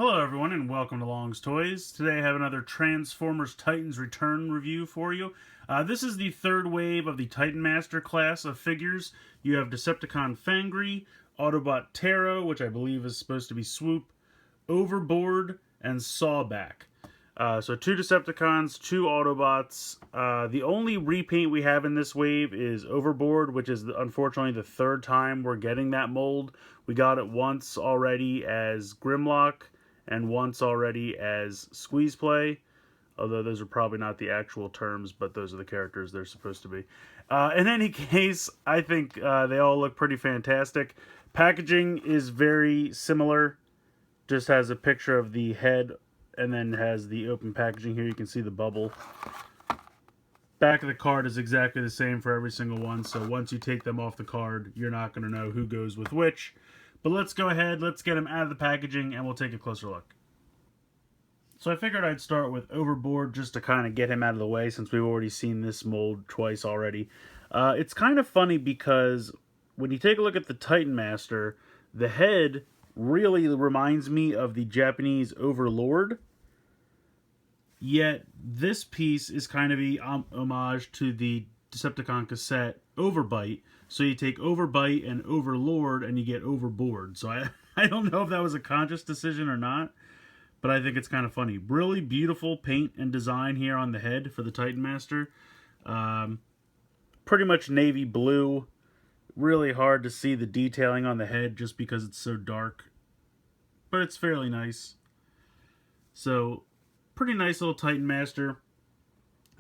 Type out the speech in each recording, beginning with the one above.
Hello everyone and welcome to Long's Toys. Today I have another Transformers Titans Return review for you. This is the third wave of the Titan Master class of figures. You have Decepticon Fangry, Autobot Terra, which I believe is supposed to be Swoop, Overboard, and Sawback. So two Decepticons, two Autobots. The only repaint we have in this wave is Overboard, which is unfortunately the third time we're getting that mold. We got it once already as Grimlock and once already as Squeeze Play, although those are probably not the actual terms, but those are the characters they're supposed to be. In any case, I think they all look pretty fantastic. Packaging is very similar, just has a picture of the head and then has the open packaging here. You can see the bubble. Back of the card is exactly the same for every single one, so once you take them off the card, you're not going to know who goes with which. But let's go ahead, let's get them out of the packaging, and we'll take a closer look. So I figured I'd start with Overboard just to kind of get him out of the way, since we've already seen this mold twice already. It's kind of funny because when you take a look at the Titan Master, the head really reminds me of the Japanese Overlord. Yet this piece is kind of a homage to the Decepticon cassette Overbite. So you take Overbite and Overlord and you get Overboard. So I don't know if that was a conscious decision or not, but I think it's kind of funny. Really beautiful paint and design here on the head for the Titan Master. Pretty much navy blue. Really hard to see the detailing on the head just because it's so dark. But it's fairly nice. So, pretty nice little Titan Master.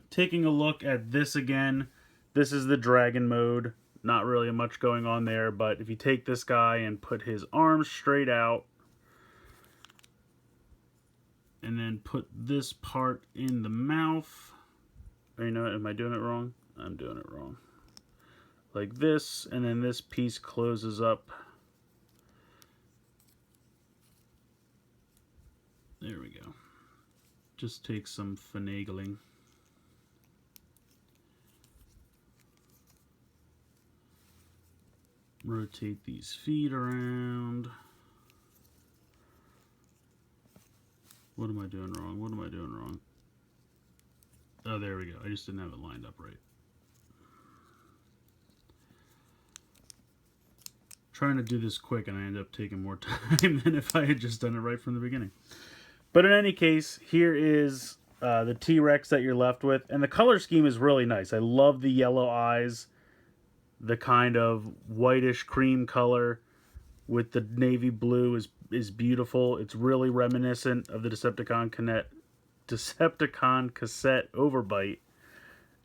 Taking a look at this again, this is the Dragon mode. Not really much going on there, but if you take this guy and put his arms straight out, and then put this part in the mouth, or you know, am I doing it wrong? I'm doing it wrong. Like this, and then this piece closes up. There we go. Just takes some finagling. Rotate these feet around. What am I doing wrong? What am I doing wrong? Oh, there we go. I just didn't have it lined up right. Trying to do this quick and I end up taking more time than if I had just done it right from the beginning. But in any case, here is the T-Rex that you're left with. And the color scheme is really nice. I love the yellow eyes. The kind of whitish cream color with the navy blue is beautiful. It's really reminiscent of the Decepticon cassette Overbite.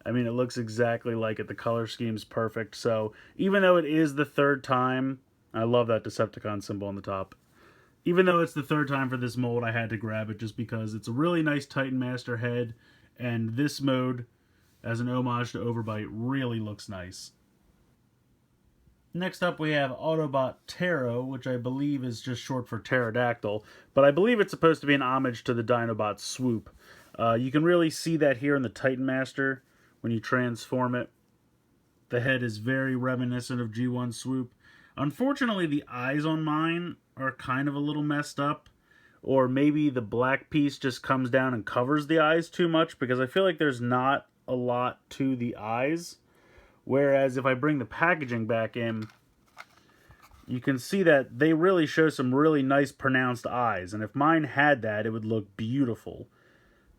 I mean, it looks exactly like it. The color scheme's perfect. So even though it is the third time, I love that Decepticon symbol on the top. Even though it's the third time for this mold, I had to grab it just because it's a really nice Titan Master head. And this mode, as an homage to Overbite, really looks nice. Next up we have Autobot Terra, which I believe is just short for Pterodactyl. But I believe it's supposed to be an homage to the Dinobot Swoop. You can really see that here in the Titan Master when you transform it. The head is very reminiscent of G1 Swoop. Unfortunately, the eyes on mine are kind of a little messed up. Or maybe the black piece just comes down and covers the eyes too much, because I feel like there's not a lot to the eyes. Whereas if I bring the packaging back in, you can see that they really show some really nice pronounced eyes. And if mine had that, it would look beautiful.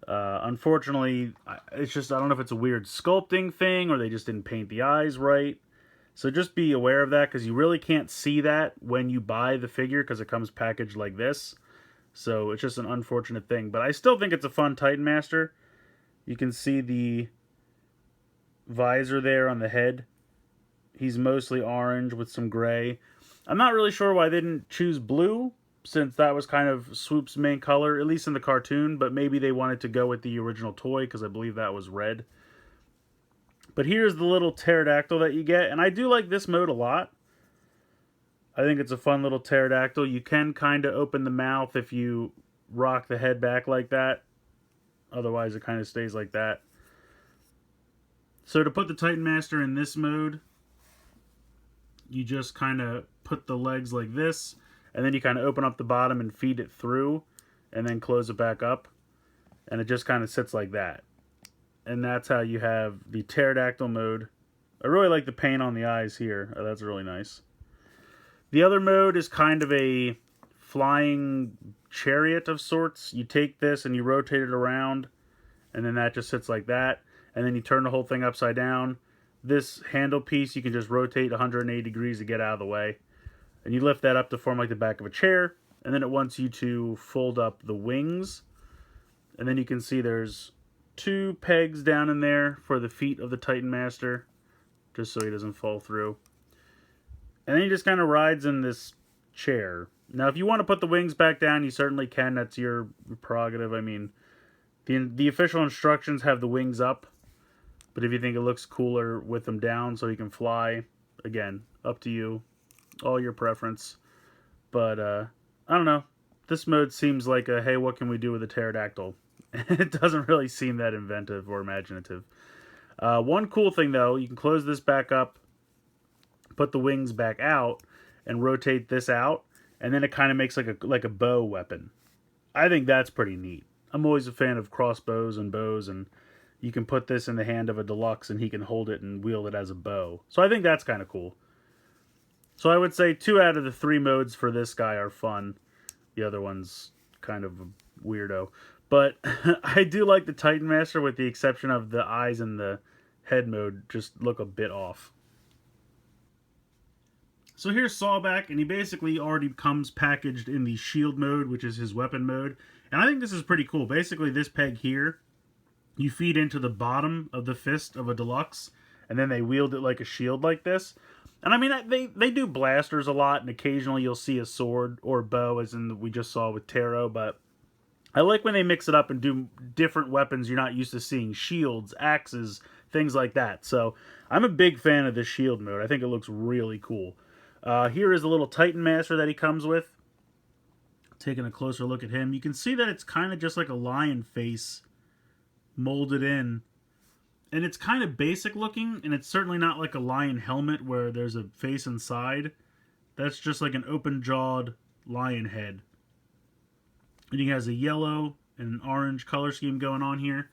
Unfortunately, it's just, I don't know if it's a weird sculpting thing or they just didn't paint the eyes right. So just be aware of that, because you really can't see that when you buy the figure because it comes packaged like this. So it's just an unfortunate thing. But I still think it's a fun Titan Master. You can see the visor there on the head. He's mostly orange with some gray. I'm not really sure why they didn't choose blue, since that was kind of Swoop's main color, at least in the cartoon, but maybe they wanted to go with the original toy, because I believe that was red. But here's the little Pterodactyl that you get, and I do like this mode a lot. I think it's a fun little Pterodactyl. You can kind of open the mouth if you rock the head back like that. Otherwise, it kind of stays like that. So to put the Titan Master in this mode, you just kind of put the legs like this, and then you kind of open up the bottom and feed it through. and then close it back up, and it just kind of sits like that. And that's how you have the pterodactyl mode. I really like the paint on the eyes here. Oh, that's really nice. The other mode is kind of a flying chariot of sorts. You take this and you rotate it around, and then that just sits like that. And then you turn the whole thing upside down. This handle piece you can just rotate 180 degrees to get out of the way. And you lift that up to form like the back of a chair. And then it wants you to fold up the wings. And then you can see there's 2 pegs down in there for the feet of the Titan Master, just so he doesn't fall through. And then he just kind of rides in this chair. Now, if you want to put the wings back down, you certainly can. That's your prerogative. I mean, the official instructions have the wings up. But if you think it looks cooler with them down so he can fly, again, up to you. All your preference. But, I don't know. This mode seems like a, hey, what can we do with a pterodactyl? It doesn't really seem that inventive or imaginative. One cool thing, though, you can close this back up, put the wings back out, and rotate this out, and then it kind of makes like a bow weapon. I think that's pretty neat. I'm always a fan of crossbows and bows, and you can put this in the hand of a deluxe, and he can hold it and wield it as a bow. So I think that's kind of cool. So I would say 2 out of the 3 modes for this guy are fun. The other one's kind of a weirdo. But I do like the Titan Master, with the exception of the eyes and the head mode just look a bit off. So here's Sawback, and he basically already comes packaged in the shield mode, which is his weapon mode. And I think this is pretty cool. Basically, this peg here, you feed into the bottom of the fist of a deluxe, and then they wield it like a shield like this. And I mean, they do blasters a lot, and occasionally you'll see a sword or a bow, as in we just saw with Taro, but I like when they mix it up and do different weapons you're not used to seeing. Shields, axes, things like that. So I'm a big fan of this shield mode. I think it looks really cool. Here is a little Titan Master that he comes with. Taking a closer look at him, you can see that it's kind of just like a lion face molded in. And it's kind of basic looking, and it's certainly not like a lion helmet where there's a face inside. That's just like an open-jawed lion head. And he has a yellow and an orange color scheme going on here.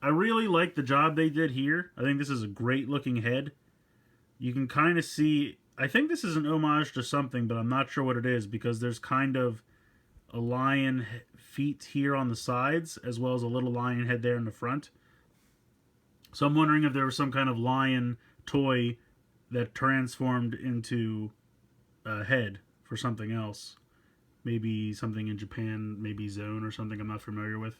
I really like the job they did here. I think this is a great looking head. You can kind of see, I think this is an homage to something, but I'm not sure what it is, because there's kind of a lion feet here on the sides, as well as a little lion head there in the front. So I'm wondering if there was some kind of lion toy that transformed into a head for something else. Maybe something in Japan, maybe Zone or something I'm not familiar with.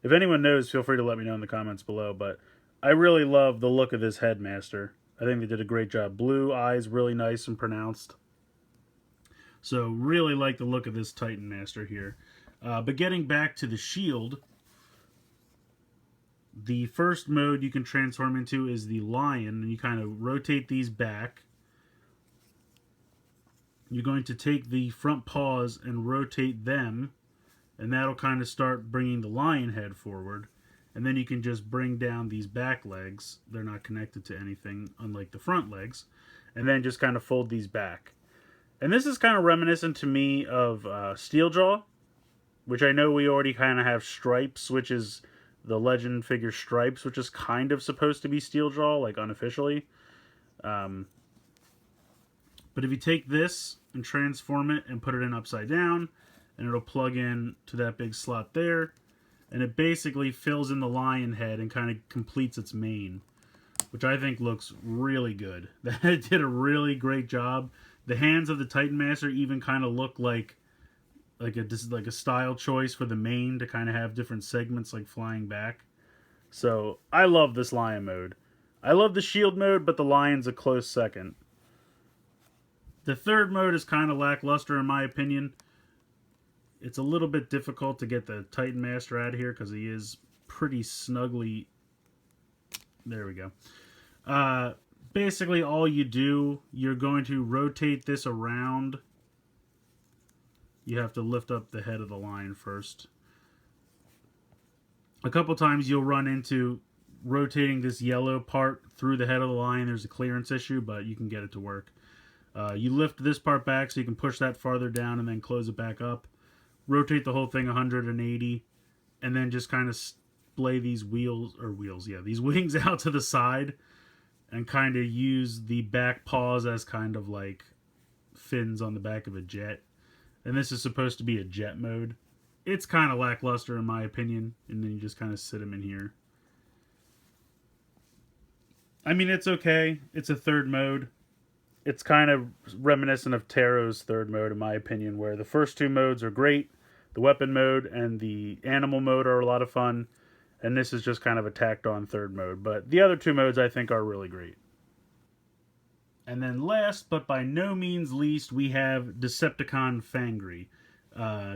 If anyone knows, feel free to let me know in the comments below. But I really love the look of this headmaster. I think they did a great job. Blue eyes, really nice and pronounced. So really like the look of this Titan Master here. But getting back to the shield, the first mode you can transform into is the lion, and you kind of rotate these back. You're going to take the front paws and rotate them, and that'll kind of start bringing the lion head forward. And then you can just bring down these back legs. They're not connected to anything, unlike the front legs. And then just kind of fold these back. And this is kind of reminiscent to me of Steeljaw, which I know we already kind of have Stripes, which is the legend figure Stripes, which is kind of supposed to be Steeljaw, like unofficially. But if you take this and transform it and put it in upside down, and it'll plug in to that big slot there, and it basically fills in the lion head and kind of completes its mane, which I think looks really good. That did a really great job. The hands of the Titan Master even kind of look like a style choice for the mane to kind of have different segments like flying back. So I love this lion mode. I love the shield mode, but the lion's a close second. The third mode is kind of lackluster in my opinion. It's a little bit difficult to get the Titan Master out of here because he is pretty snugly... There we go. Basically all you do, you're going to rotate this around. You have to lift up the head of the lion first. A couple times you'll run into rotating this yellow part through the head of the lion. There's a clearance issue, but you can get it to work. You lift this part back so you can push that farther down and then close it back up. rotate the whole thing 180, and then just kind of splay these these wings out to the side, and kind of use the back paws as kind of like fins on the back of a jet. And this is supposed to be a jet mode. It's kind of lackluster in my opinion, and then you just kind of sit them in here. I mean, it's okay. It's a third mode. It's kind of reminiscent of Taro's third mode, in my opinion, where the first two modes are great. The weapon mode and the animal mode are a lot of fun, and this is just kind of a tacked on third mode. But the other two modes I think are really great. And then last, but by no means least, we have Decepticon Fangry.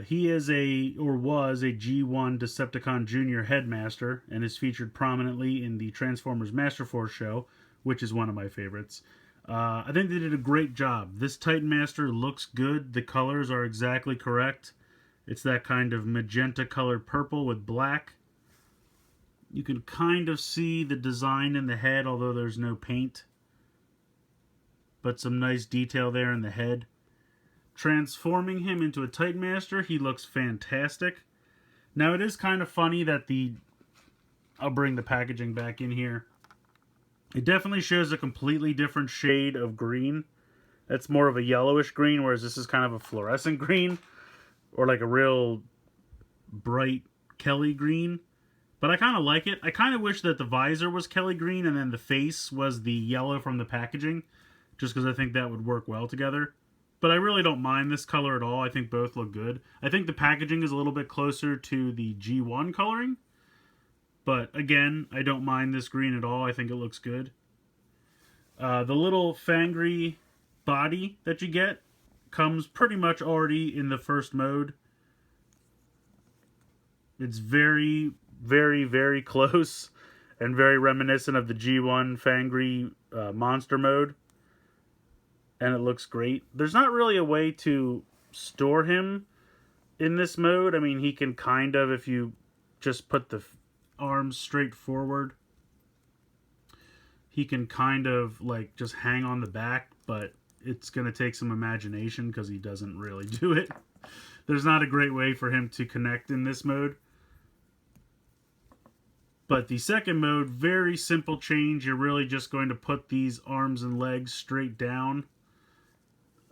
He is was a G1 Decepticon Junior Headmaster and is featured prominently in the Transformers Master Force show, which is one of my favorites. I think they did a great job. This Titan Master looks good. The colors are exactly correct. It's that kind of magenta colored purple with black. You can kind of see the design in the head, although there's no paint. But some nice detail there in the head. Transforming him into a Titan Master, he looks fantastic. Now it is kind of funny that I'll bring the packaging back in here. It definitely shows a completely different shade of green. That's more of a yellowish green, whereas this is kind of a fluorescent green. Or like a real bright Kelly green. But I kind of like it. I kind of wish that the visor was Kelly green and then the face was the yellow from the packaging. Just because I think that would work well together. But I really don't mind this color at all. I think both look good. I think the packaging is a little bit closer to the G1 coloring. But again, I don't mind this green at all. I think it looks good. The little Fangry body that you get comes pretty much already in the first mode. It's very, very, very close and very reminiscent of the G1 Fangry monster mode. And it looks great. There's not really a way to store him in this mode. I mean, he can kind of, if you just put the arms straight forward, he can kind of like just hang on the back, but it's going to take some imagination because he doesn't really do it. There's not a great way for him to connect in this mode. But the second mode, very simple change. You're really just going to put these arms and legs straight down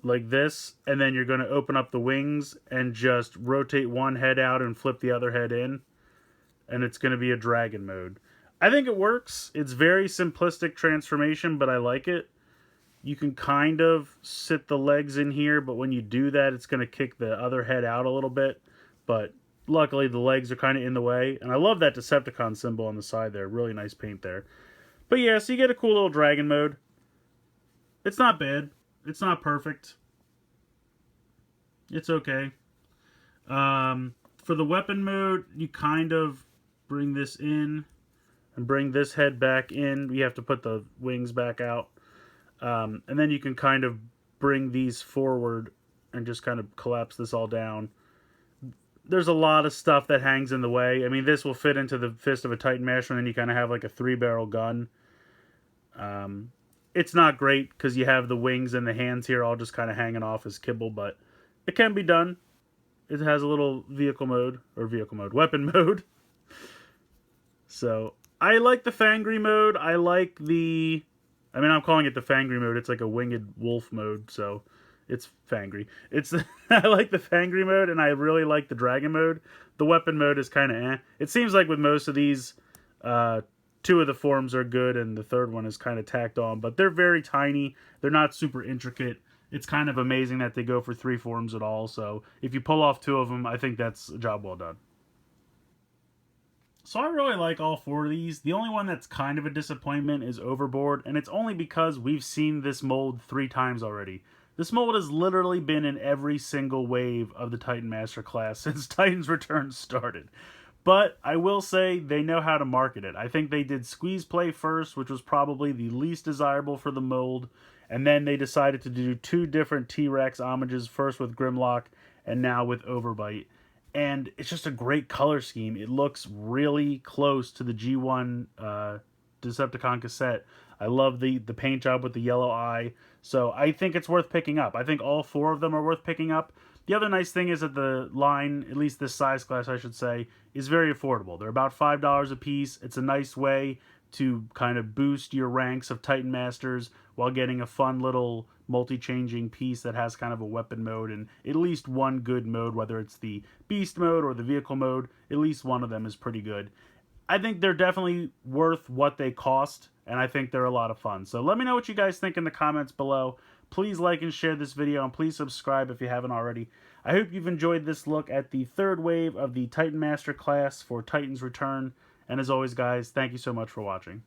like this, and then you're going to open up the wings and just rotate one head out and flip the other head in, and it's going to be a dragon mode. I think it works. It's very simplistic transformation, but I like it. You can kind of sit the legs in here, but when you do that, it's going to kick the other head out a little bit, but luckily the legs are kind of in the way, and I love that Decepticon symbol on the side there. Really nice paint there. But yeah, so you get a cool little dragon mode. It's not bad. It's not perfect. It's okay. For the weapon mode, you kind of bring this in and bring this head back in. You have to put the wings back out. And then you can kind of bring these forward and just kind of collapse this all down. There's a lot of stuff that hangs in the way. I mean, this will fit into the fist of a Titan Master, and then you kind of have like a 3-barrel gun. It's not great because you have the wings and the hands here all just kind of hanging off as kibble, but it can be done. It has a little weapon mode. So, I like the Fangry mode. I'm calling it the Fangry mode. It's like a winged wolf mode, so it's Fangry. I like the Fangry mode, and I really like the dragon mode. The weapon mode is kind of eh. It seems like with most of these, 2 of the forms are good, and the third one is kind of tacked on. But they're very tiny. They're not super intricate. It's kind of amazing that they go for 3 forms at all. So if you pull off 2 of them, I think that's a job well done. So I really like all 4 of these. The only one that's kind of a disappointment is Overboard. And it's only because we've seen this mold 3 times already. This mold has literally been in every single wave of the Titan Master class since Titan's Return started. But I will say they know how to market it. I think they did Squeeze Play first, which was probably the least desirable for the mold. And then they decided to do 2 different T-Rex homages, first with Grimlock and now with Overbite. And it's just a great color scheme. It looks really close to the G1 Decepticon cassette. I love the paint job with the yellow eye. So I think it's worth picking up. I think all 4 of them are worth picking up. The other nice thing is that the line, at least this size class I should say, is very affordable. They're about $5 a piece. It's a nice way to kind of boost your ranks of Titan Masters while getting a fun little multi-changing piece that has kind of a weapon mode and at least one good mode, whether it's the beast mode or the vehicle mode. At least one of them is pretty good. I think they're definitely worth what they cost, and I think they're a lot of fun. So let me know what you guys think in the comments below. Please like and share this video, and please subscribe if you haven't already. I hope you've enjoyed this look at the third wave of the Titan Master class for Titan's Return. And as always, guys, thank you so much for watching.